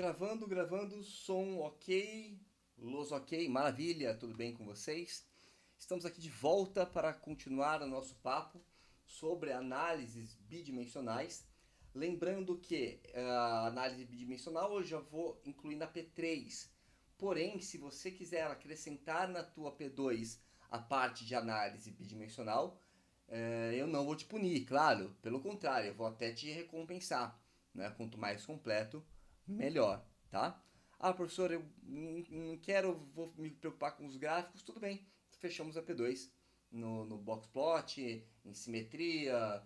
Gravando, gravando, som ok, luz ok, maravilha, tudo bem com vocês? Estamos aqui de volta para continuar o nosso papo sobre análises bidimensionais. Lembrando que a análise bidimensional eu já vou incluir na P3. Porém, se você quiser acrescentar na tua P2 a parte de análise bidimensional, eu não vou te punir, claro. Pelo contrário, eu vou até te recompensar. Né? Quanto mais completo, melhor, tá? Ah, professor, eu não quero, vou me preocupar com os gráficos, tudo bem. Fechamos a P2 no boxplot, em simetria,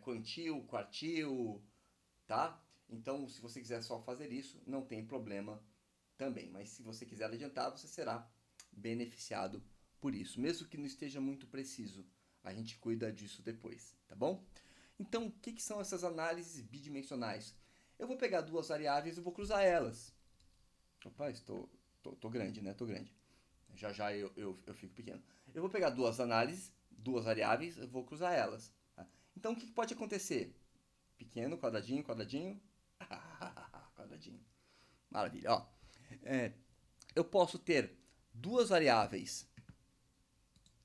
quantil, quartil, tá? Então, se você quiser só fazer isso, não tem problema também. Mas se você quiser adiantar, você será beneficiado por isso. Mesmo que não esteja muito preciso, a gente cuida disso depois, tá bom? Então, o que são essas análises bidimensionais? Eu vou pegar duas variáveis e vou cruzar elas. Opa, tô grande, né? Tô grande. Já já eu fico pequeno. Eu vou pegar duas análises, duas variáveis, eu vou cruzar elas. Tá? Então, o que pode acontecer? Pequeno, quadradinho, quadradinho. Quadradinho. Maravilha. Ó, é, eu posso ter duas variáveis.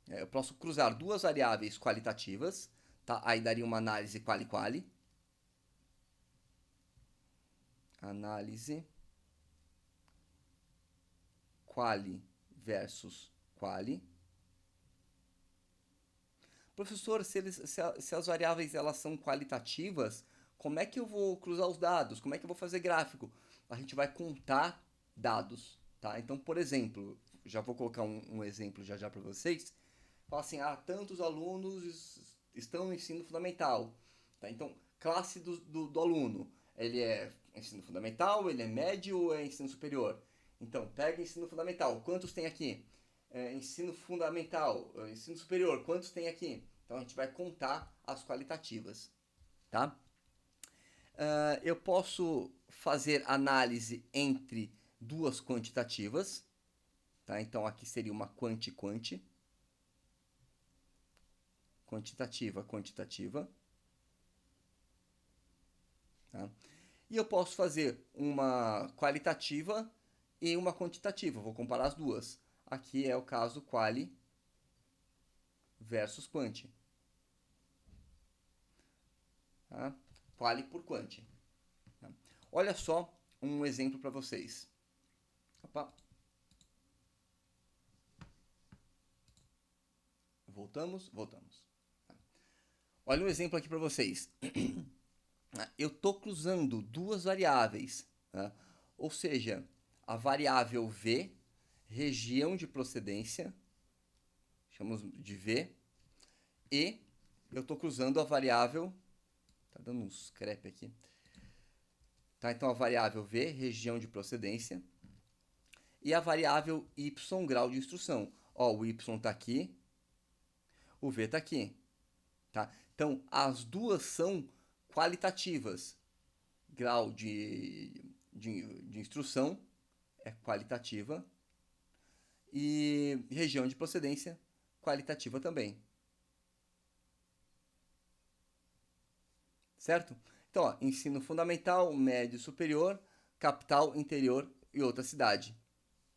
Eu posso cruzar duas variáveis qualitativas. Tá? Aí daria uma análise quali-quali. Análise quali versus quali. Professor, se as variáveis elas são qualitativas, como é que eu vou cruzar os dados? Como é que eu vou fazer gráfico? A gente vai contar dados, tá? Então, por exemplo, já vou colocar um exemplo já já para vocês. Fala assim, tantos alunos estão no ensino fundamental. Tá? Então, classe do aluno. Ele é ensino fundamental, ele é médio ou é ensino superior? Então, pega ensino fundamental. Quantos tem aqui? Ensino fundamental, ensino superior, quantos tem aqui? Então a gente vai contar as qualitativas, tá? Eu posso fazer análise entre duas quantitativas, tá? Então aqui seria uma quanti-quanti, quantitativa, quantitativa, tá? E eu posso fazer uma qualitativa e uma quantitativa, vou comparar as duas. Aqui é o caso quali versus quanti. Tá? Quali por quanti. Tá? Olha só um exemplo para vocês. Opa. Voltamos? Voltamos. Olha um exemplo aqui para vocês. Eu estou cruzando duas variáveis, tá? Ou seja, a variável V, região de procedência, chamamos de V, e eu estou cruzando a variável, tá dando uns crepe aqui, tá? Então a variável V, região de procedência, e a variável Y, grau de instrução. Ó, o Y está aqui, o V está aqui. Tá? Então, as duas são qualitativas. Grau de instrução é qualitativa e região de procedência qualitativa também. Certo? Então, ó, ensino fundamental, médio superior, capital, interior e outra cidade.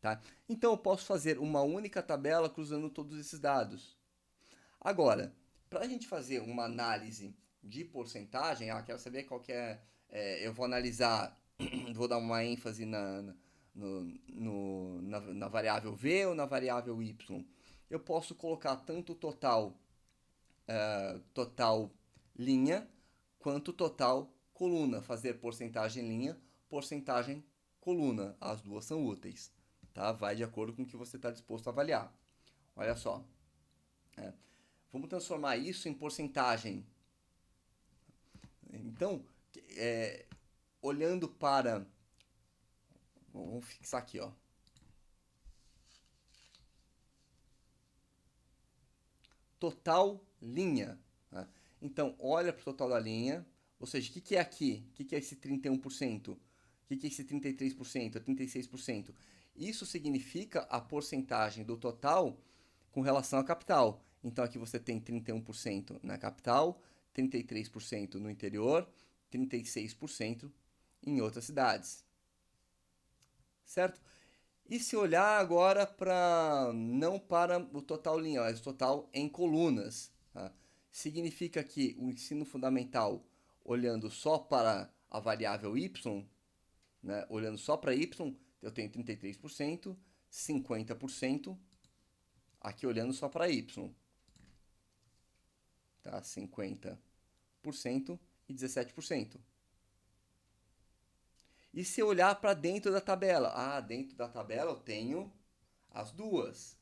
Tá? Então, eu posso fazer uma única tabela cruzando todos esses dados. Agora, para a gente fazer uma análise de porcentagem, quero saber qual que eu vou analisar, vou dar uma ênfase na variável V ou na variável Y. Eu posso colocar tanto total linha quanto total coluna, fazer porcentagem linha, porcentagem coluna. As duas são úteis, tá? Vai de acordo com o que você está disposto a avaliar. Olha só. É. Vamos transformar isso em porcentagem. Então, é, olhando para. Vamos fixar aqui, ó. Total linha. Né? Então, olha para o total da linha. Ou seja, o que é aqui? O que é esse 31%? O que é esse 33%? 36%? Isso significa a porcentagem do total com relação à capital. Então, aqui você tem 31% na capital, 33% no interior, 36% em outras cidades. certo? E se olhar agora para não para o total linear, mas o total em colunas, tá? Significa que o ensino fundamental, olhando só para a variável y, né, olhando só para y, eu tenho 33%, 50%, aqui olhando só para y, tá? 50% e 17%. E se eu olhar para dentro da tabela? Ah, dentro da tabela eu tenho as duas.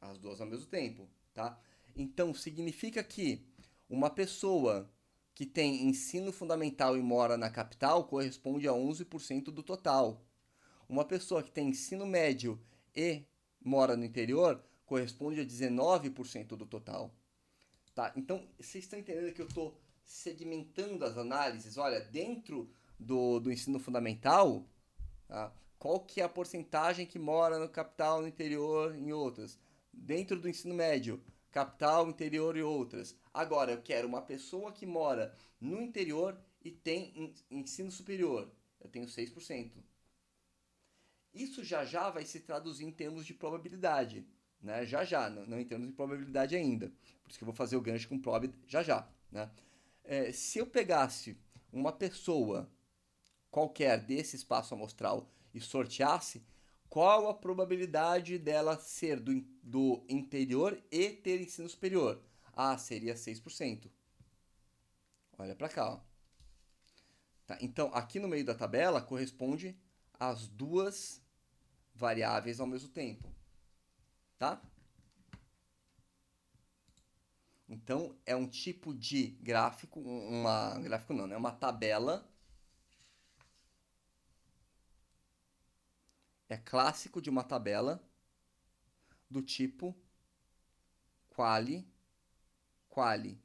As duas ao mesmo tempo, tá? Então, significa que uma pessoa que tem ensino fundamental e mora na capital corresponde a 11% do total. Uma pessoa que tem ensino médio e mora no interior corresponde a 19% do total. Tá? Então, vocês estão entendendo que eu estou segmentando as análises? Olha, dentro do ensino fundamental, tá? Qual que é a porcentagem que mora no capital, no interior, em outras? Dentro do ensino médio, capital, interior e outras. Agora, eu quero uma pessoa que mora no interior e tem ensino superior. Eu tenho 6%. Isso já já vai se traduzir em termos de probabilidade, né? Já já, não em termos de probabilidade ainda. Por isso que eu vou fazer o gancho com prob já já, né? Se eu pegasse uma pessoa qualquer desse espaço amostral e sorteasse, qual a probabilidade dela ser do interior e ter ensino superior? Ah, seria 6%. Olha para cá, ó. Tá, então, aqui no meio da tabela corresponde às duas variáveis ao mesmo tempo, tá? Então, é um tipo de gráfico, gráfico não, né? Uma tabela. É clássico de uma tabela do tipo quali, quali.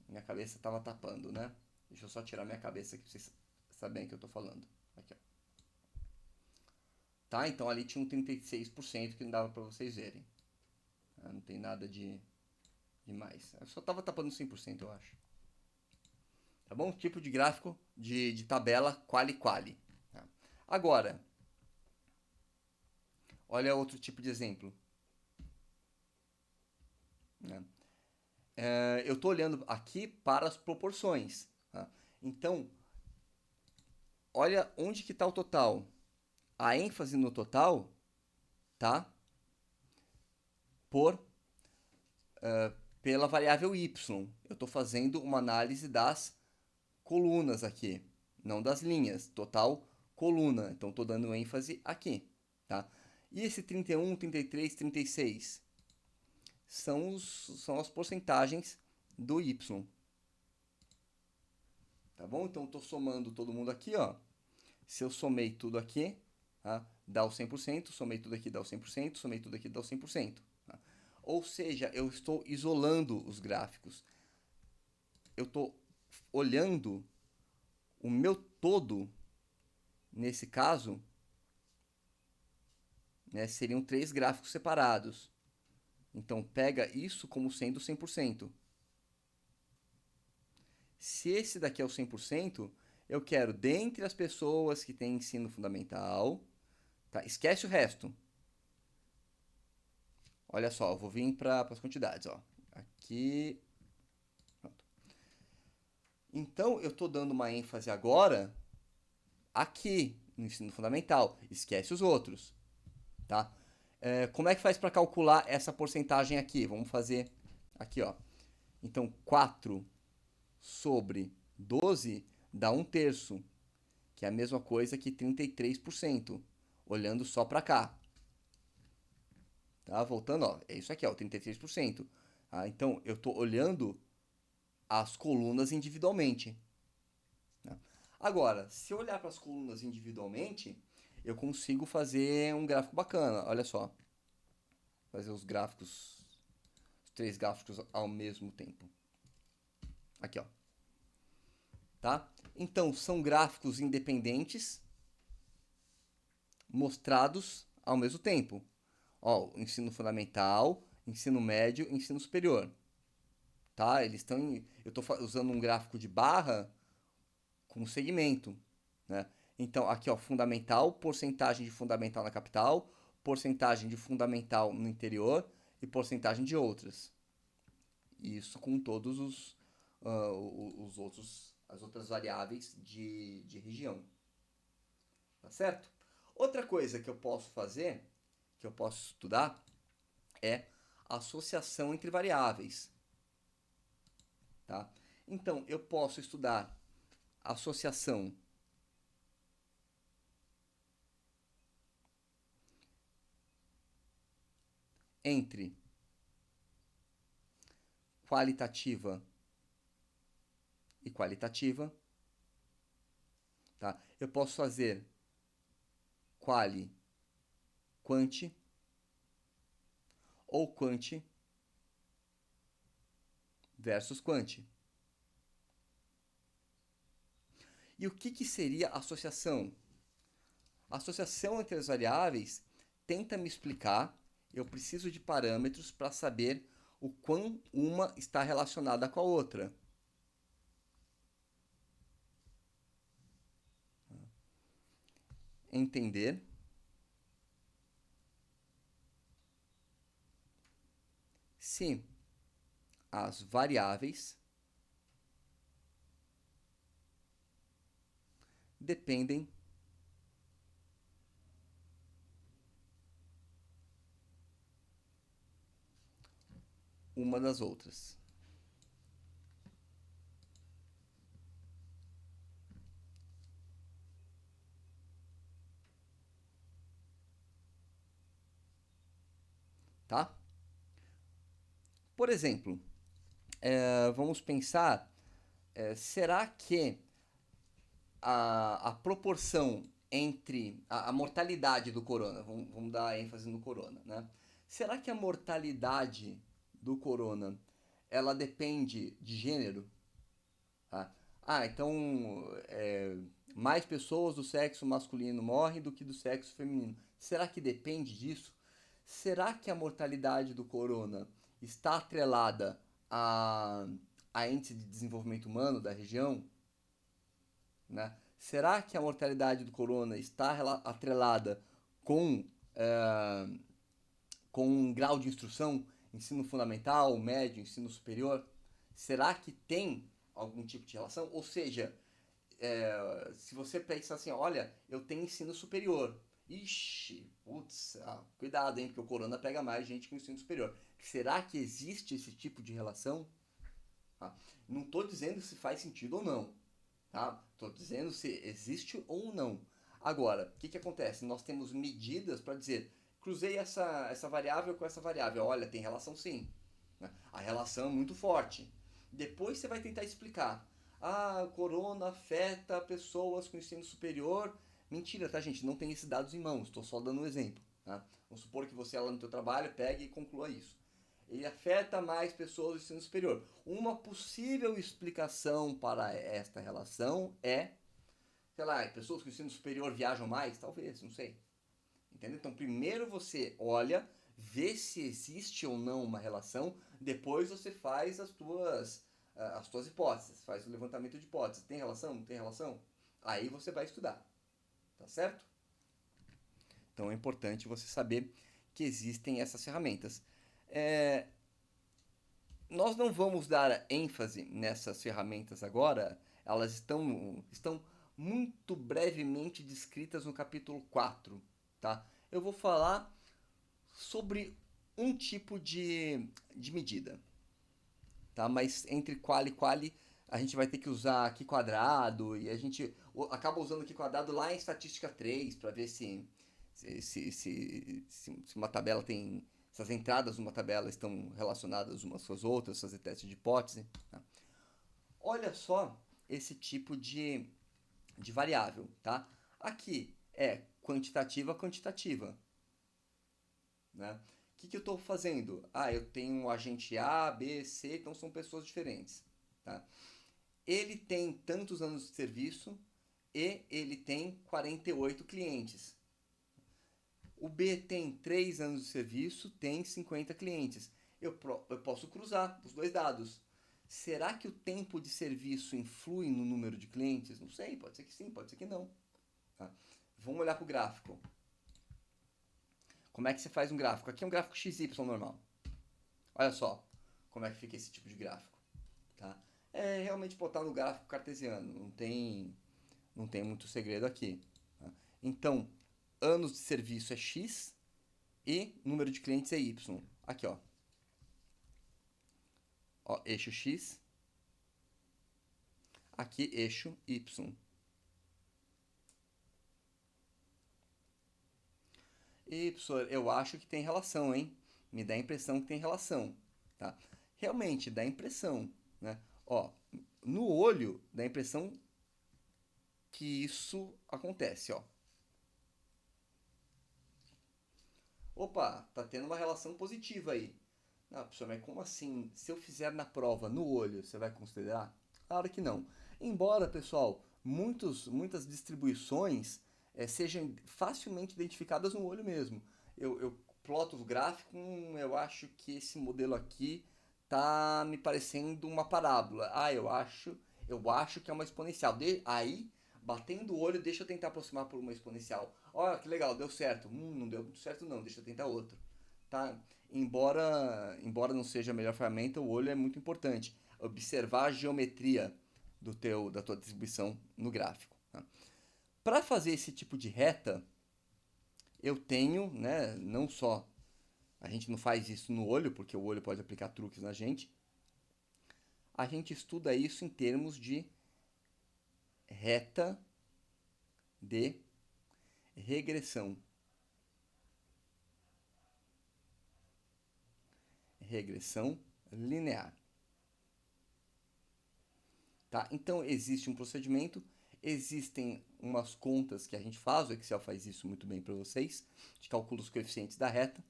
Minha cabeça estava tapando, né? Deixa eu só tirar minha cabeça aqui pra vocês saberem o que eu tô falando. Aqui, ó. Tá? Então ali tinha um 36% que não dava para vocês verem. Não tem nada de mais. Eu só tava tapando 100%, eu acho. Tá bom? Tipo de gráfico de tabela quali-quali. Tá? Agora, olha outro tipo de exemplo. Né? Eu estou olhando aqui para as proporções. Tá? Então, olha onde que está o total. A ênfase no total tá por pela variável y. Eu estou fazendo uma análise das colunas aqui, não das linhas. Total coluna. Então, estou dando ênfase aqui. Tá? E esse 31, 33, 36 são as porcentagens do y. Tá bom? Então, estou somando todo mundo aqui, ó. Se eu somei tudo aqui, tá? Dá o 100%, somei tudo aqui, dá o 100%, somei tudo aqui, dá o 100%. Tá? Ou seja, eu estou isolando os gráficos. Eu estou olhando o meu todo, nesse caso, né, seriam 3 gráficos separados. Então, pega isso como sendo 100%. Se esse daqui é o 100%, eu quero, dentre as pessoas que têm ensino fundamental, tá? Esquece o resto. Olha só, eu vou vir para as quantidades, ó. Aqui. Pronto. Então, eu estou dando uma ênfase agora aqui no ensino fundamental. Esquece os outros, tá? Como é que faz para calcular essa porcentagem aqui? Vamos fazer aqui, ó. Então, 4 sobre 12 dá 1/3, que é a mesma coisa que 33%, olhando só para cá. Tá? Voltando, ó, é isso aqui, ó, 33%. Ah, então, eu estou olhando as colunas individualmente. Né? Agora, se eu olhar para as colunas individualmente, eu consigo fazer um gráfico bacana. Olha só. Fazer os gráficos, os 3 gráficos ao mesmo tempo. Aqui, ó. Tá? Então, são gráficos independentes mostrados ao mesmo tempo. Ó, ensino fundamental, ensino médio, ensino superior. Tá? Eles estão eu estou usando um gráfico de barra com segmento, né? Então, aqui, ó, fundamental, porcentagem de fundamental na capital, porcentagem de fundamental no interior e porcentagem de outras. Isso com todos os outros, as outras variáveis de região. Tá certo? Outra coisa que eu posso fazer, que eu posso estudar, é associação entre variáveis. Tá? Então, eu posso estudar associação entre qualitativa e qualitativa. Tá? Eu posso fazer quali, quanti ou quanti versus quanti. E o que seria associação? A associação entre as variáveis tenta me explicar, eu preciso de parâmetros para saber o quão uma está relacionada com a outra. Entender se as variáveis dependem uma das outras. Tá? Por exemplo, vamos pensar, será que a proporção entre a mortalidade do corona, vamos dar ênfase no corona, né? Será que a mortalidade do corona, ela depende de gênero? Tá? Então, mais pessoas do sexo masculino morrem do que do sexo feminino. Será que depende disso? Será que a mortalidade do corona está atrelada a índice de desenvolvimento humano da região? Né? Será que a mortalidade do corona está atrelada com, com um grau de instrução, ensino fundamental, médio, ensino superior? Será que tem algum tipo de relação? Ou seja, se você pensa assim, olha, eu tenho ensino superior. Ixi, putz, cuidado, hein, porque o corona pega mais gente com ensino superior. Será que existe esse tipo de relação? Não estou dizendo se faz sentido ou não. Tá? Estou dizendo se existe ou não. Agora, o que acontece? Nós temos medidas para dizer, cruzei essa variável com essa variável. Olha, tem relação sim. Né? A relação é muito forte. Depois você vai tentar explicar. O corona afeta pessoas com ensino superior. Mentira, tá, gente? Não tem esses dados em mãos. Estou só dando um exemplo. Tá? Vamos supor que você lá no seu trabalho pegue e conclua isso. Ele afeta mais pessoas do ensino superior. Uma possível explicação para esta relação é, sei lá, pessoas com ensino superior viajam mais? Talvez, não sei. Entendeu? Então, primeiro você olha, vê se existe ou não uma relação, depois você faz as tuas hipóteses, faz o levantamento de hipóteses. Tem relação? Não tem relação? Aí você vai estudar. Tá certo? Então, é importante você saber que existem essas ferramentas. Nós não vamos dar ênfase nessas ferramentas agora, elas estão muito brevemente descritas no capítulo 4, tá? Eu vou falar sobre um tipo de medida, tá? Mas entre qual e qual a gente vai ter que usar aqui quadrado e a gente acaba usando aqui quadrado lá em estatística 3 para ver se uma tabela tem. Se as entradas de uma tabela estão relacionadas umas com as outras, fazer teste de hipótese. Tá? Olha só esse tipo de variável, tá? Aqui é quantitativa, quantitativa. Né? O que eu estou fazendo? Eu tenho um agente A, B, C, então são pessoas diferentes. Tá? Ele tem tantos anos de serviço e ele tem 48 clientes. O B tem 3 anos de serviço, tem 50 clientes. Eu posso cruzar os dois dados. Será que o tempo de serviço influi no número de clientes? Não sei, pode ser que sim, pode ser que não. Tá? Vamos olhar para o gráfico. Como é que você faz um gráfico? Aqui é um gráfico XY normal. Olha só como é que fica esse tipo de gráfico. Tá? É realmente botar no gráfico cartesiano, não tem muito segredo aqui. Tá? Então, anos de serviço é X e número de clientes é Y. Aqui, ó, eixo X, aqui eixo Y. E, professor, eu acho que tem relação, hein? Me dá a impressão que tem relação, tá? Realmente, dá a impressão, né? Ó, no olho, dá a impressão que isso acontece, ó. Opa, tá tendo uma relação positiva aí. Não, professor, mas como assim? Se eu fizer na prova no olho, você vai considerar? Claro que não. Embora, pessoal, muitas distribuições sejam facilmente identificadas no olho mesmo. Eu ploto o gráfico, eu acho que esse modelo aqui tá me parecendo uma parábola. Ah, eu acho que é uma exponencial. Aí, batendo o olho, deixa eu tentar aproximar por uma exponencial. Olha que legal, deu certo. Não deu muito certo não, deixa eu tentar outro. Tá? Embora não seja a melhor ferramenta, o olho é muito importante. Observar a geometria da tua distribuição no gráfico. Tá? Para fazer esse tipo de reta, eu tenho, né, não só a gente não faz isso no olho, porque o olho pode aplicar truques na gente. A gente estuda isso em termos de reta de regressão. Regressão linear. Tá? Então, existe um procedimento, existem umas contas que a gente faz, o Excel faz isso muito bem para vocês, de calcula os coeficientes da reta,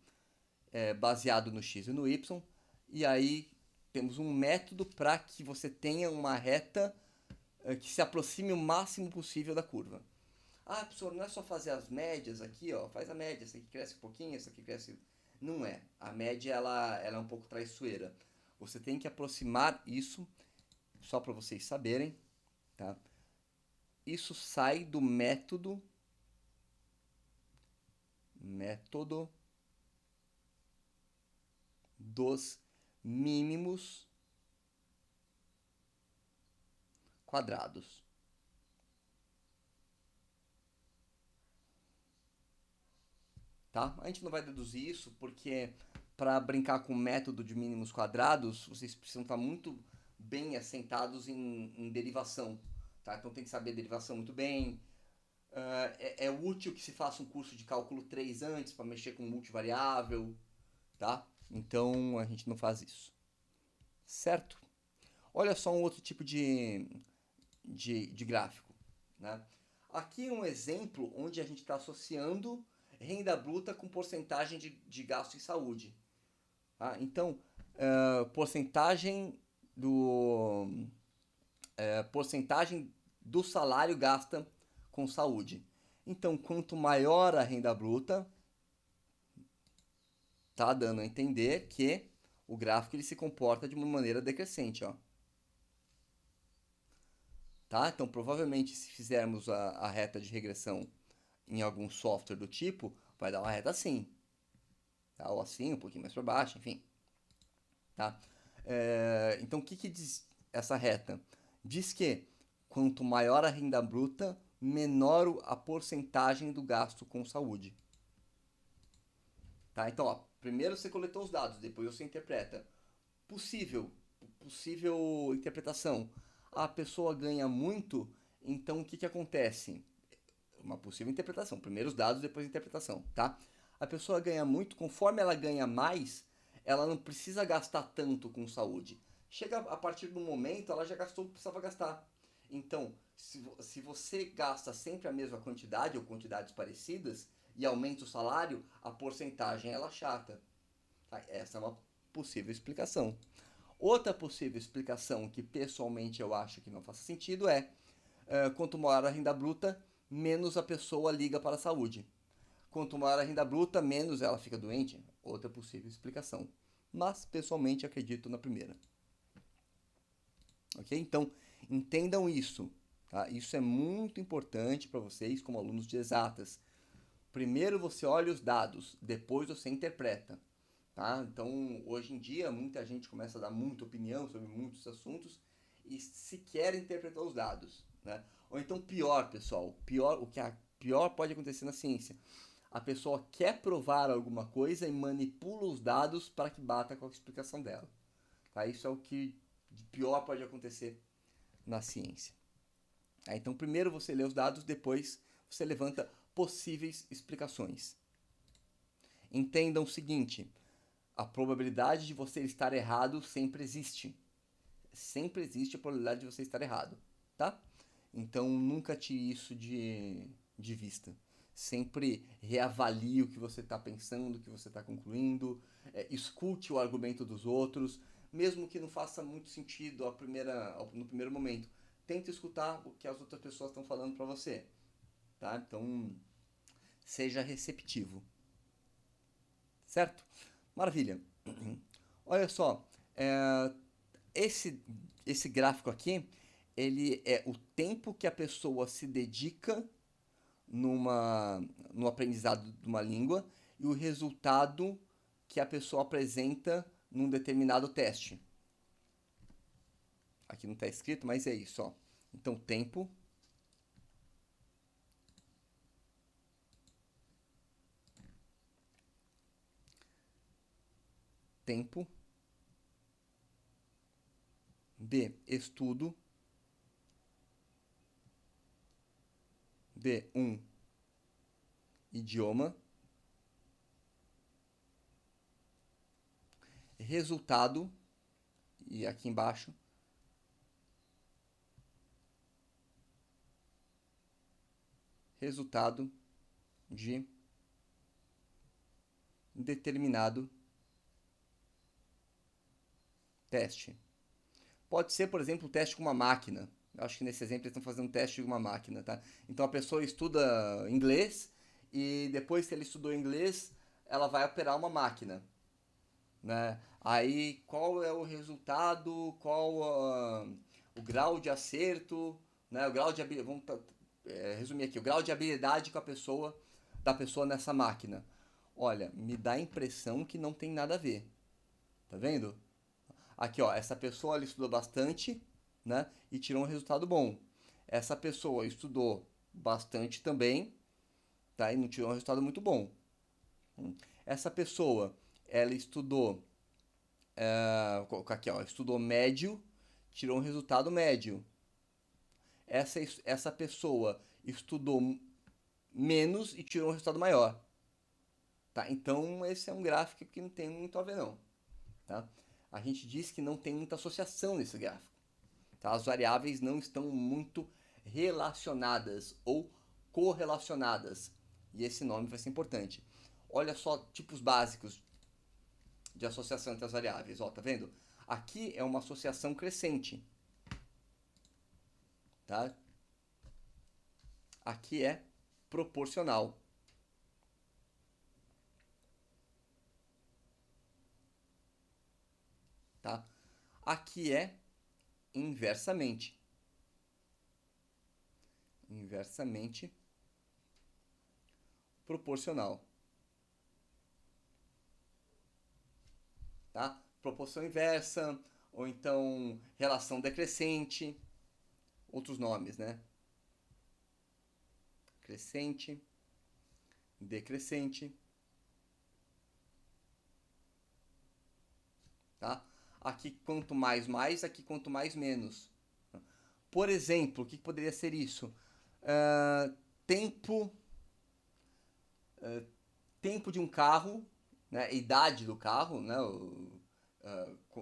baseado no x e no y, e aí temos um método para que você tenha uma reta que se aproxime o máximo possível da curva. Ah, professor, não é só fazer as médias aqui, ó, faz a média, essa aqui cresce um pouquinho, essa aqui cresce... Não é. A média, ela é um pouco traiçoeira. Você tem que aproximar isso, só para vocês saberem, tá? Isso sai do método dos mínimos quadrados. Tá? A gente não vai deduzir isso porque para brincar com o método de mínimos quadrados, vocês precisam estar muito bem assentados em derivação. Tá? Então tem que saber derivação muito bem. É útil que se faça um curso de cálculo 3 antes para mexer com multivariável. Tá? Então a gente não faz isso. Certo? Olha só um outro tipo de gráfico. Né? Aqui é um exemplo onde a gente está associando renda bruta com porcentagem de gasto em saúde. Tá? Então, porcentagem do salário gasta com saúde. Então, quanto maior a renda bruta, tá dando a entender que o gráfico ele se comporta de uma maneira decrescente, ó. Tá? Então, provavelmente, se fizermos a reta de regressão em algum software do tipo, vai dar uma reta assim. Tá? Ou assim, um pouquinho mais para baixo, enfim. Tá? Então, o que diz essa reta? Diz que quanto maior a renda bruta, menor a porcentagem do gasto com saúde. Tá? Então, ó, primeiro você coletou os dados, depois você interpreta. Possível interpretação. A pessoa ganha muito, então o que acontece? Uma possível interpretação. Primeiro os dados, depois a interpretação, tá? A pessoa ganha muito, conforme ela ganha mais, ela não precisa gastar tanto com saúde. Chega a partir do momento, ela já gastou o que precisava gastar. Então, se você gasta sempre a mesma quantidade ou quantidades parecidas e aumenta o salário, a porcentagem ela chata. Tá? Essa é uma possível explicação. Outra possível explicação que pessoalmente eu acho que não faz sentido é quanto maior a renda bruta, menos a pessoa liga para a saúde. Quanto maior a renda bruta, menos ela fica doente. Outra possível explicação. Mas, pessoalmente, acredito na primeira. ok? Então, entendam isso, tá? Isso é muito importante para vocês como alunos de exatas. Primeiro você olha os dados, depois você interpreta, tá? Então, hoje em dia, muita gente começa a dar muita opinião sobre muitos assuntos e sequer interpretar os dados, né? Ou então pior, pessoal, pior pode acontecer na ciência. A pessoa quer provar alguma coisa e manipula os dados para que bata com a explicação dela. Tá? Isso é o que de pior pode acontecer na ciência. Tá? Então, primeiro você lê os dados, depois você levanta possíveis explicações. Entendam o seguinte: a probabilidade de você estar errado sempre existe. Sempre existe a probabilidade de você estar errado, tá? Então, nunca tire isso de vista. Sempre reavalie o que você está pensando, o que você está concluindo, escute o argumento dos outros, mesmo que não faça muito sentido no primeiro momento. Tente escutar o que as outras pessoas estão falando para você, tá? Então, seja receptivo, certo? Maravilha. Olha só, esse, esse gráfico aqui, ele é o tempo que a pessoa se dedica no aprendizado de uma língua e o resultado que a pessoa apresenta num determinado teste. Aqui não está escrito, mas é isso, ó. Então, tempo de estudo de um idioma, resultado, e aqui embaixo, resultado de determinado teste. Pode ser, por exemplo, um teste com uma máquina. Eu acho que nesse exemplo eles estão fazendo um teste com uma máquina, tá? Então a pessoa estuda inglês e depois que ela estudou inglês, ela vai operar uma máquina, né? Aí qual é o resultado, o grau de acerto, né? O grau de habilidade, resumir aqui, o grau de habilidade da pessoa nessa máquina. Olha, me dá a impressão que não tem nada a ver. Tá vendo? Aqui, ó, essa pessoa ela estudou bastante, né? E tirou um resultado bom. Essa pessoa estudou bastante também, tá? E não tirou um resultado muito bom. Essa pessoa, ela estudou, vou colocar aqui, ó, estudou médio, tirou um resultado médio. Essa pessoa estudou menos e tirou um resultado maior, tá? Então, esse é um gráfico que não tem muito a ver, não, tá? A gente diz que não tem muita associação nesse gráfico. Tá? As variáveis não estão muito relacionadas ou correlacionadas. E esse nome vai ser importante. Olha só tipos básicos de associação entre as variáveis. Ó, tá vendo? Aqui é uma associação crescente. Tá? Aqui é proporcional. Tá? Aqui é inversamente. Inversamente proporcional. Tá? Proporção inversa, ou então relação decrescente, outros nomes, né? Crescente, decrescente, tá? Aqui quanto mais, aqui quanto mais menos. Por exemplo, o que poderia ser isso? Tempo, tempo de um carro, né? Idade do carro, né?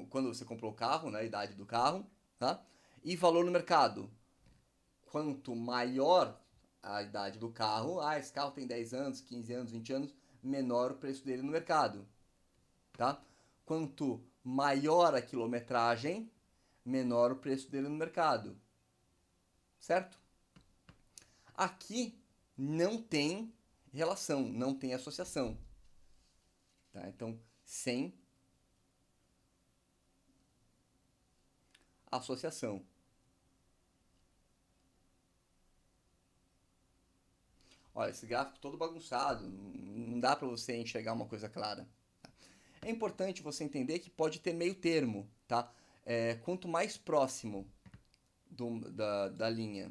Quando você comprou o carro, né? Idade do carro, tá? E valor no mercado. Quanto maior a idade do carro, esse carro tem 10 anos, 15 anos, 20 anos, menor o preço dele no mercado, tá? Quanto maior a quilometragem, menor o preço dele no mercado, certo? Aqui não tem relação, não tem associação, tá? Então, sem associação. Olha, esse gráfico todo bagunçado, não dá para você enxergar uma coisa clara. É importante você entender que pode ter meio termo, tá? Quanto mais próximo da linha,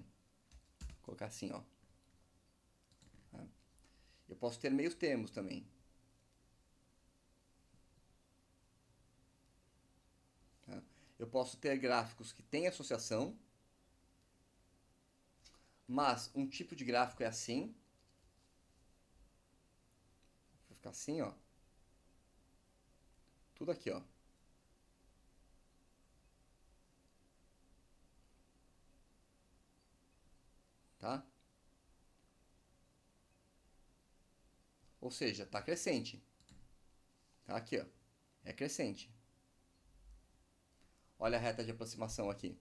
vou colocar assim, ó. Eu posso ter meios termos também. Tá? Eu posso ter gráficos que têm associação, mas um tipo de gráfico é assim. Vou ficar assim, ó. Tudo aqui, ó. Tá? Ou seja, tá crescente. Tá aqui, ó. É crescente. Olha a reta de aproximação aqui.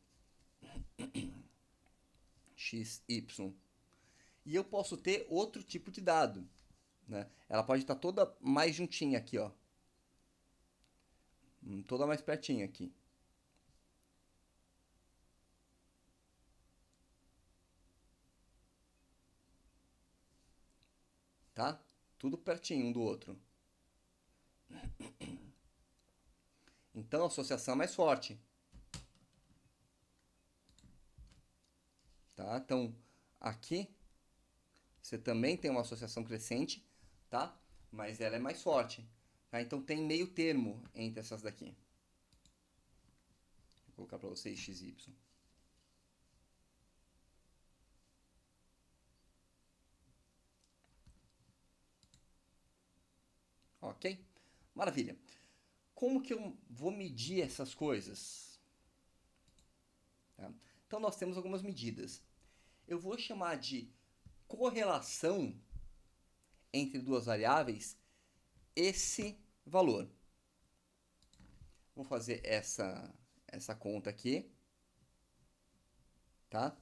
X, Y. E eu posso ter outro tipo de dado. Né? Ela pode estar toda mais juntinha aqui, ó. Toda mais pertinho aqui. Tá? Tudo pertinho um do outro. Então a associação é mais forte. Tá? Então aqui você também tem uma associação crescente, tá? Mas ela é mais forte. Tá? Então tem meio termo entre essas daqui. Vou colocar para vocês XY. Ok? Maravilha. Como que eu vou medir essas coisas? Tá? Então nós temos algumas medidas. Eu vou chamar de correlação entre duas variáveis esse valor. Vou fazer essa conta aqui, tá?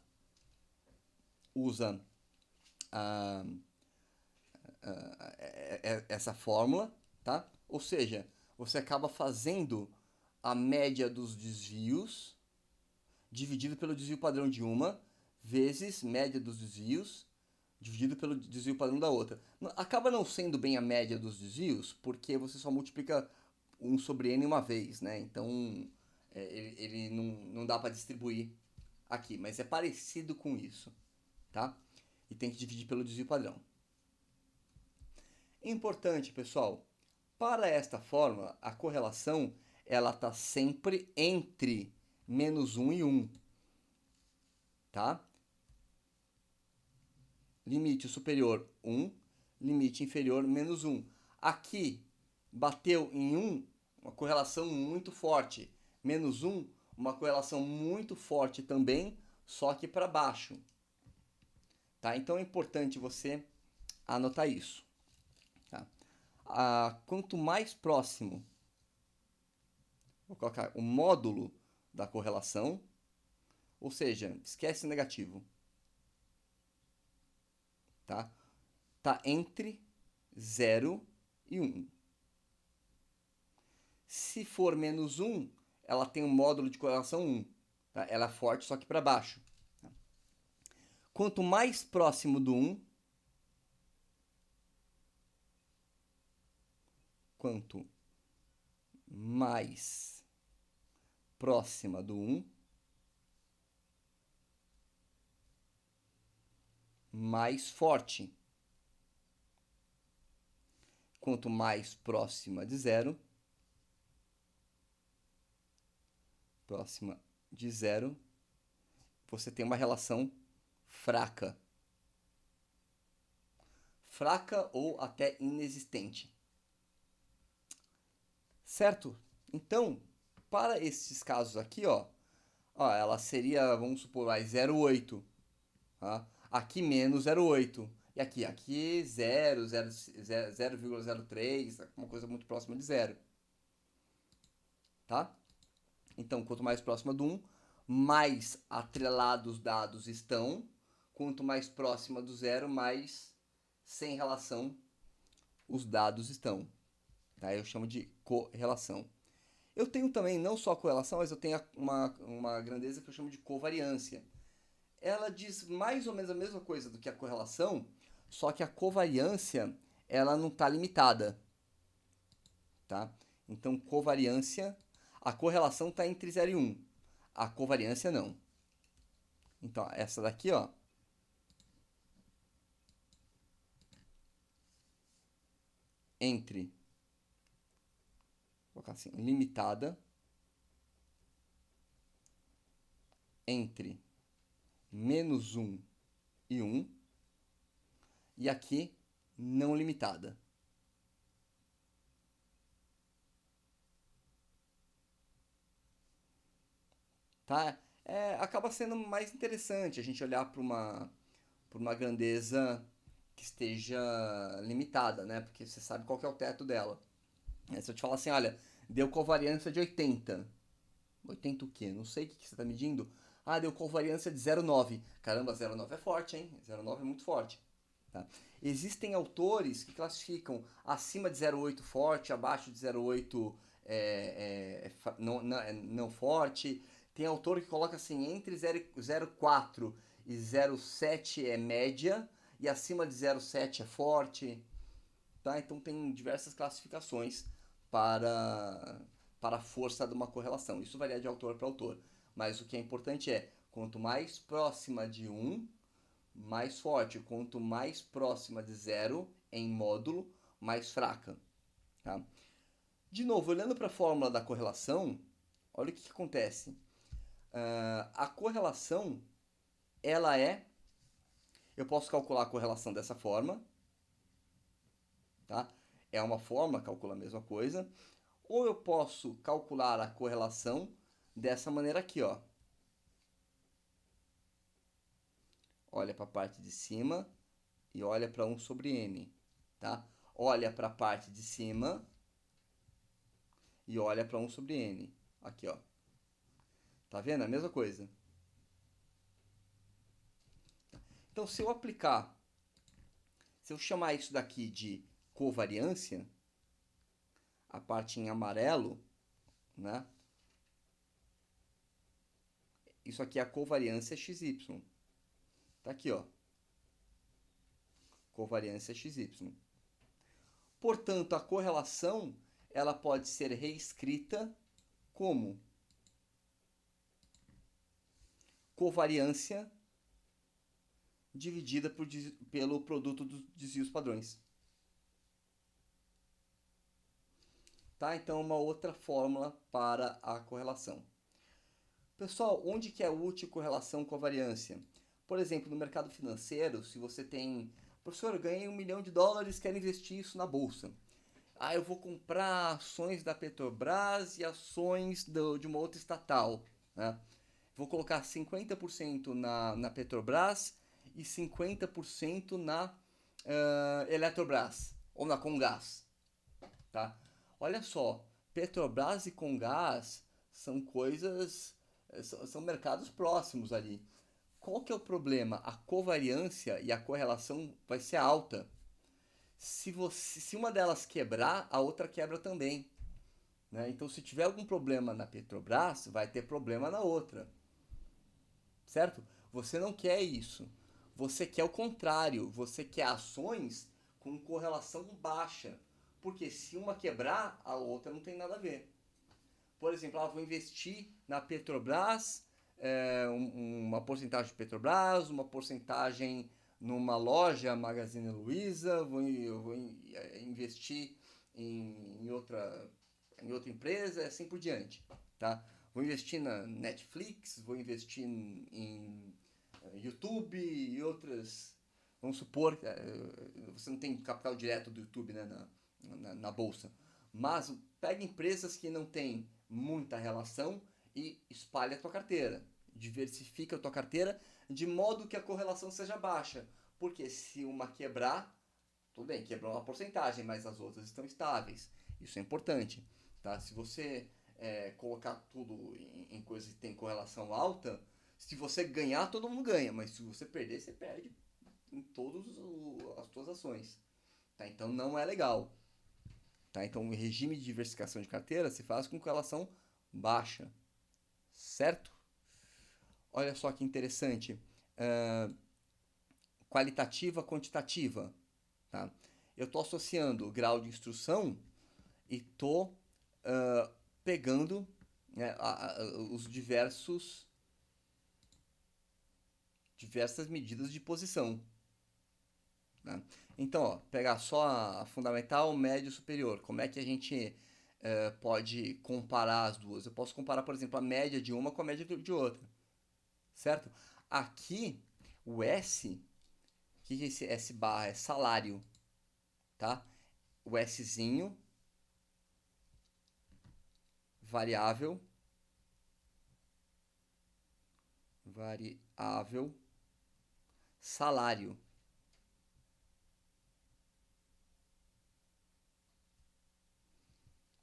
Usa a, essa fórmula, tá? Ou seja, você acaba fazendo a média dos desvios dividido pelo desvio padrão de uma vezes média dos desvios dividido pelo desvio padrão da outra. Acaba não sendo bem a média dos desvios, porque você só multiplica 1 sobre n uma vez, né? Então ele não dá para distribuir aqui, mas é parecido com isso, tá? E tem que dividir pelo desvio padrão. Importante, pessoal, para esta fórmula, a correlação ela está sempre entre menos 1 e 1, tá? Limite superior 1, limite inferior menos 1. Aqui bateu em 1, uma correlação muito forte. Menos 1, uma correlação muito forte também, só que para baixo. Tá? Então é importante você anotar isso. Tá? Quanto mais próximo, vou colocar o módulo da correlação, ou seja, esquece o negativo. Tá? Tá entre 0 e 1. Se for menos 1, ela tem um módulo de correlação 1. Tá? Ela é forte, só que para baixo. Tá? Quanto mais próximo do 1, quanto mais próxima do 1, mais forte. Quanto mais próxima de 0, você tem uma relação fraca. Fraca ou até inexistente. Certo? Então, para esses casos aqui, ó, ela seria, vamos supor, 0,8. Tá? Aqui menos 0,8. E aqui 0,03, uma coisa muito próxima de 0. Tá? Então, quanto mais próxima do 1, mais atrelados os dados estão. Quanto mais próxima do 0, mais sem relação os dados estão. Tá? Eu chamo de correlação. Eu tenho também não só correlação, mas eu tenho uma grandeza que eu chamo de covariância. Ela diz mais ou menos a mesma coisa do que a correlação, só que a covariância ela não está limitada, tá? Então, covariância, a correlação está entre 0 e 1. A covariância não. Então, essa daqui, ó, entre, vou colocar assim, limitada, entre menos 1 e 1, e aqui não limitada. Tá? Acaba sendo mais interessante a gente olhar para uma grandeza que esteja limitada, né? Porque você sabe qual que é o teto dela. Se eu te falar assim, olha, deu covariância de 80. 80 o quê? Não sei o que você está medindo. Ah, deu covariância de 0,9. Caramba, 0,9 é forte, hein? 0,9 é muito forte. Tá? Existem autores que classificam acima de 0,8 forte, abaixo de 0,8 não forte. Tem autor que coloca assim, entre 0,4 e 0,7 é média, e acima de 0,7 é forte. Tá? Então tem diversas classificações para, para a força de uma correlação. Isso varia de autor para autor. Mas o que é importante é, quanto mais próxima de 1, mais forte. Quanto mais próxima de 0 em módulo, mais fraca. Tá? De novo, olhando para a fórmula da correlação, olha o que acontece. A correlação, ela é... Eu posso calcular a correlação dessa forma. Tá? É uma forma, calcula a mesma coisa. Ou eu posso calcular a correlação dessa maneira aqui, ó. Olha para a parte de cima e olha para 1 sobre n, tá? Olha para a parte de cima e olha para 1 sobre n. Aqui, ó. Tá vendo? É a mesma coisa. Então, se eu aplicar, se eu chamar isso daqui de covariância, a parte em amarelo, né? Isso aqui é a covariância XY. Tá aqui, ó. Covariância XY. Portanto, a correlação ela pode ser reescrita como covariância dividida pelo produto dos desvios padrões. Tá? Então, uma outra fórmula para a correlação. Pessoal, onde que é útil correlação com a variância? Por exemplo, no mercado financeiro, se você tem... Professor, eu ganhei $1 milhão, quero investir isso na bolsa. Ah, eu vou comprar ações da Petrobras e ações de uma outra estatal. Né? Vou colocar 50% na Petrobras e 50% na Eletrobras ou na Comgás. Tá? Olha só, Petrobras e Comgás são coisas, são mercados próximos ali. Qual que é o problema? A covariância e a correlação vai ser alta. Se uma delas quebrar, a outra quebra também. Né? Então, se tiver algum problema na Petrobras, vai ter problema na outra. Certo? Você não quer isso. Você quer o contrário. Você quer ações com correlação baixa. Porque se uma quebrar, a outra não tem nada a ver. Por exemplo, vou investir na Petrobras, uma porcentagem de Petrobras, uma porcentagem numa loja Magazine Luiza, vou investir em outra empresa, assim por diante. Tá? Vou investir na Netflix, vou investir em YouTube e outras. Vamos supor que você não tem capital direto do YouTube, né, na bolsa. Mas pega empresas que não têm muita relação e espalha a tua carteira. Diversifica a tua carteira de modo que a correlação seja baixa. Porque se uma quebrar, tudo bem, quebrou uma porcentagem, mas as outras estão estáveis. Isso é importante. Tá? Se você colocar tudo em coisas que tem correlação alta, se você ganhar, todo mundo ganha. Mas se você perder, você perde em todas as suas ações. Tá? Então não é legal. Tá? Então, o regime de diversificação de carteira se faz com correlação baixa, certo? Olha só que interessante. Uh, qualitativa, quantitativa. Tá? Eu estou associando o grau de instrução e estou pegando, né, os diversas medidas de posição. Né? Então, ó, pegar só a fundamental, médio e superior. Como é que a gente pode comparar as duas? Eu posso comparar, por exemplo, a média de uma com a média de outra, certo? Aqui, o S, o que é esse S barra? É salário, tá? O Szinho, variável, salário.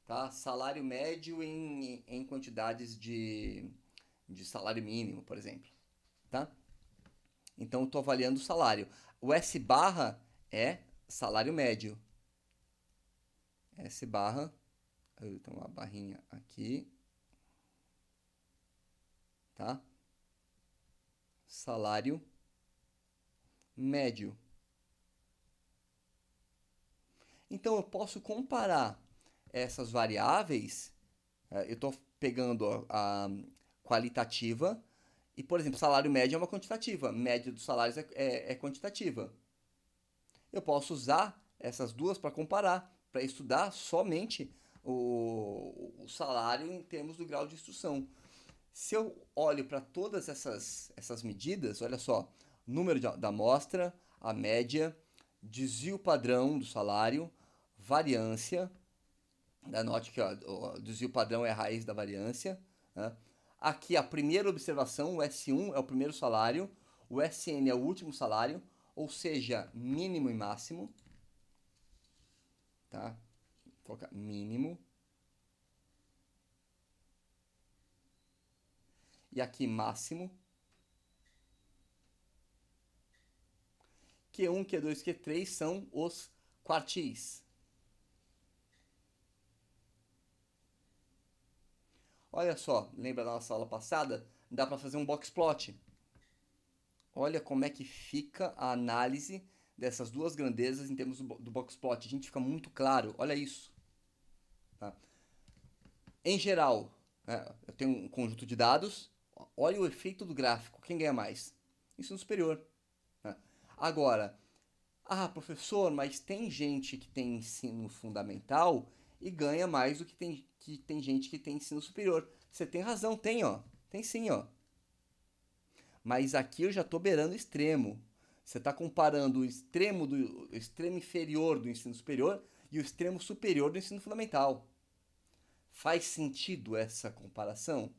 Tá? Salário médio em quantidades de salário mínimo, por exemplo. Tá? Então, eu estou avaliando o salário. O S barra é salário médio. S barra, então uma barrinha aqui, tá? Salário médio. Então, eu posso comparar essas variáveis. Eu estou pegando a qualitativa e, por exemplo, salário médio é uma quantitativa, média dos salários é quantitativa. Eu posso usar essas duas para comparar, para estudar somente o salário em termos do grau de instrução. Se eu olho para todas essas medidas, olha só, número da amostra, a média, desvio padrão do salário, variância, note que ó, o desvio padrão é a raiz da variância. Né? Aqui a primeira observação, o S1 é o primeiro salário, o SN é o último salário, ou seja, mínimo e máximo. Tá? Vou colocar mínimo. E aqui máximo. Q1, Q2, Q3 são os quartis. Olha só, lembra da nossa aula passada? Dá para fazer um box plot. Olha como é que fica a análise dessas duas grandezas em termos do box plot. A gente fica muito claro, olha isso. Tá? Em geral, né, eu tenho um conjunto de dados, olha o efeito do gráfico, quem ganha mais? Ensino superior. Né? Agora, professor, mas tem gente que tem ensino fundamental e ganha mais do que tem gente que tem ensino superior. Você tem razão, tem, ó. Tem sim, ó. Mas aqui eu já estou beirando o extremo. Você está comparando o extremo inferior do ensino superior e o extremo superior do ensino fundamental. Faz sentido essa comparação?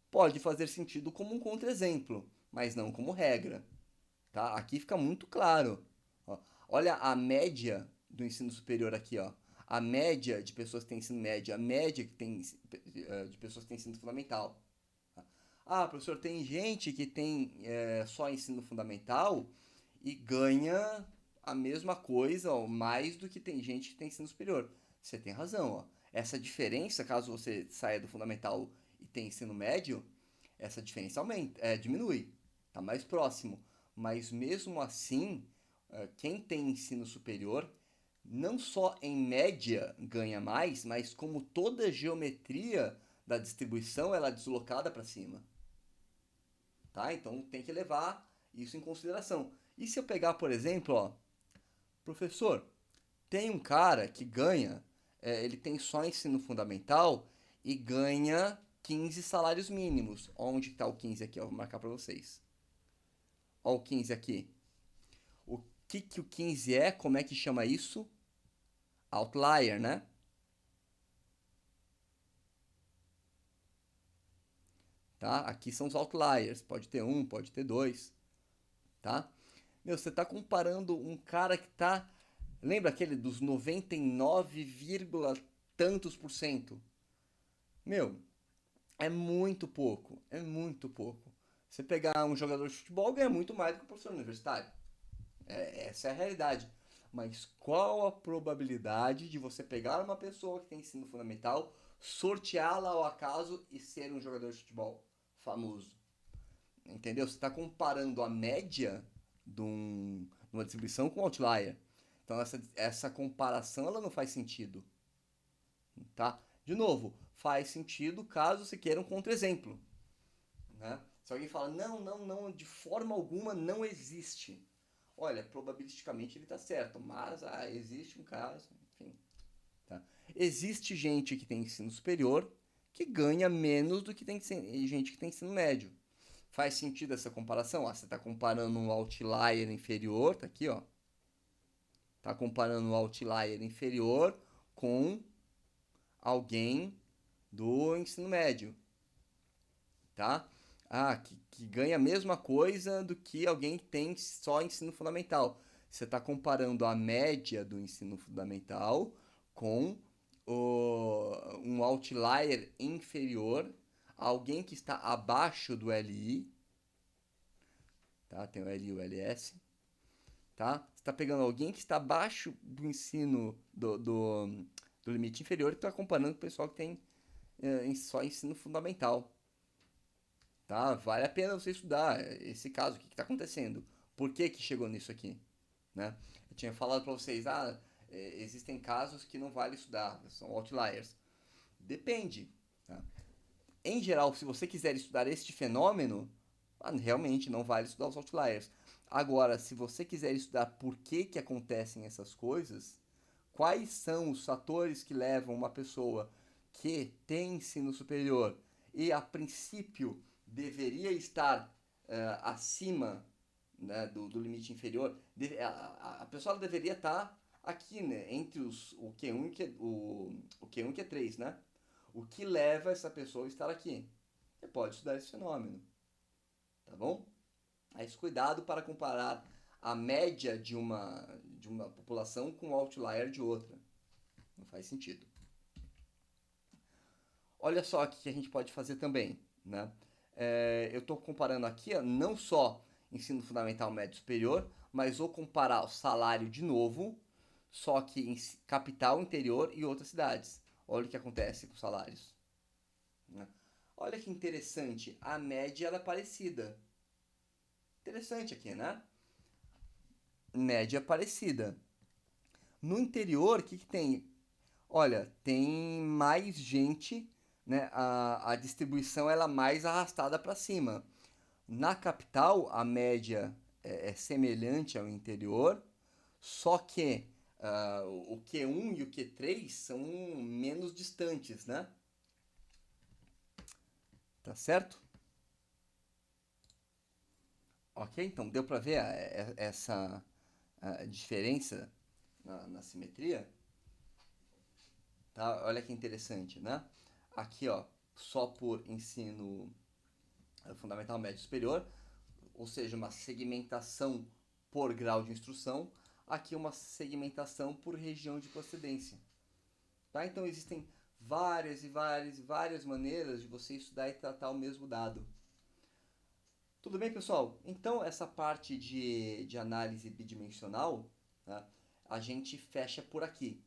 Pode fazer sentido como um contra-exemplo, mas não como regra. Tá? Aqui fica muito claro. Ó, olha a média do ensino superior aqui, ó. A média de pessoas que têm ensino médio, a média que tem de pessoas que têm ensino fundamental. Professor, tem gente que tem só ensino fundamental e ganha a mesma coisa ou mais do que tem gente que tem ensino superior. Você tem razão, ó. Essa diferença, caso você saia do fundamental e tenha ensino médio, essa diferença diminui, tá mais próximo. Mas mesmo assim, quem tem ensino superior, não só em média ganha mais, mas como toda a geometria da distribuição ela é deslocada para cima. Tá? Então tem que levar isso em consideração. E se eu pegar, por exemplo, ó, professor, tem um cara que ganha, ele tem só ensino fundamental e ganha 15 salários mínimos. Onde está o 15 aqui? Ó, vou marcar para vocês. Ó o 15 aqui. O que o 15 é? Como é que chama isso? Outlier, né? Tá? Aqui são os outliers. Pode ter um, pode ter dois. Tá? Meu, você está comparando um cara que tá. Lembra aquele dos 99, tantos por cento? Meu, é muito pouco. É muito pouco. Você pegar um jogador de futebol ganha muito mais do que um professor universitário. Essa é a realidade. mas qual a probabilidade de você pegar uma pessoa que tem ensino fundamental, sorteá-la ao acaso e ser um jogador de futebol famoso? Entendeu? Você está comparando a média de uma distribuição com um outlier. Então essa comparação ela não faz sentido. Tá? De novo, faz sentido caso você queira um contra-exemplo. Né? Se alguém fala, não, de forma alguma não existe. Olha, probabilisticamente ele está certo, mas existe um caso, enfim. Tá? Existe gente que tem ensino superior que ganha menos do que tem gente que tem ensino médio. Faz sentido essa comparação? Você está comparando um outlier inferior, tá aqui, ó. Está comparando um outlier inferior com alguém do ensino médio, tá? Que ganha a mesma coisa do que alguém que tem só ensino fundamental. Você está comparando a média do ensino fundamental com um outlier inferior, alguém que está abaixo do LI, tá? Tem o LI e o LS, tá? Você está pegando alguém que está abaixo do ensino do limite inferior e está comparando com o pessoal que tem só ensino fundamental. Tá? Vale a pena você estudar esse caso, o que está acontecendo, por que que chegou nisso aqui, né? Eu tinha falado para vocês, existem casos que não vale estudar, são outliers. Depende, tá? Em geral, se você quiser estudar este fenômeno, realmente não vale estudar os outliers. Agora, se você quiser estudar por que que acontecem essas coisas, quais são os fatores que levam uma pessoa que tem ensino superior e a princípio deveria estar acima, né, do limite inferior, a pessoa deveria estar aqui, né, entre o Q1 o Q1 e Q3, né? O que leva essa pessoa a estar aqui? Você pode estudar esse fenômeno, tá bom? Mas cuidado para comparar a média de uma população com o outlier de outra. Não faz sentido. Olha só o que a gente pode fazer também, né? Eu estou comparando aqui, ó, não só ensino fundamental médio superior, mas vou comparar o salário de novo, só que em capital, interior e outras cidades. Olha o que acontece com os salários, né? Olha que interessante, a média ela é parecida. Interessante aqui, né? Média parecida. No interior, o que que tem? Olha, tem mais gente, né? A distribuição ela é mais arrastada para cima. Na capital, a média é semelhante ao interior, só que o Q1 e o Q3 são menos distantes, né? Tá certo? Ok, então deu para ver essa diferença na simetria? Tá? Olha que interessante, né? Aqui, ó, só por ensino fundamental médio superior, ou seja, uma segmentação por grau de instrução, aqui uma segmentação por região de procedência. Tá? Então existem várias maneiras de você estudar e tratar o mesmo dado. Tudo bem, pessoal? Então essa parte de análise bidimensional, tá? A gente fecha por aqui.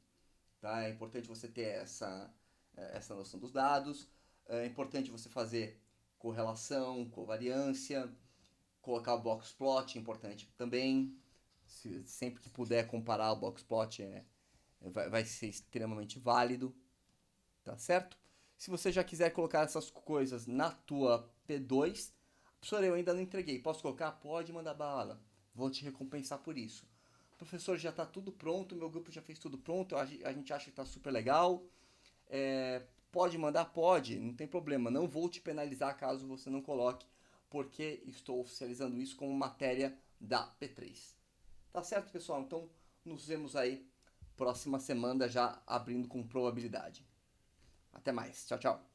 Tá? É importante você ter essa noção dos dados, é importante você fazer correlação, covariância, colocar o box plot, é importante também. Sempre que puder comparar o box plot vai ser extremamente válido, tá certo? Se você já quiser colocar essas coisas na tua P2, professor, eu ainda não entreguei, posso colocar? Pode mandar bala, vou te recompensar por isso. Professor, já está tudo pronto, meu grupo já fez tudo pronto, a gente acha que está super legal. Pode mandar? Pode, não tem problema. Não vou te penalizar caso você não coloque, porque estou oficializando isso como matéria da P3. Tá certo, pessoal? Então, nos vemos aí próxima semana já abrindo com probabilidade. Até mais. Tchau, tchau.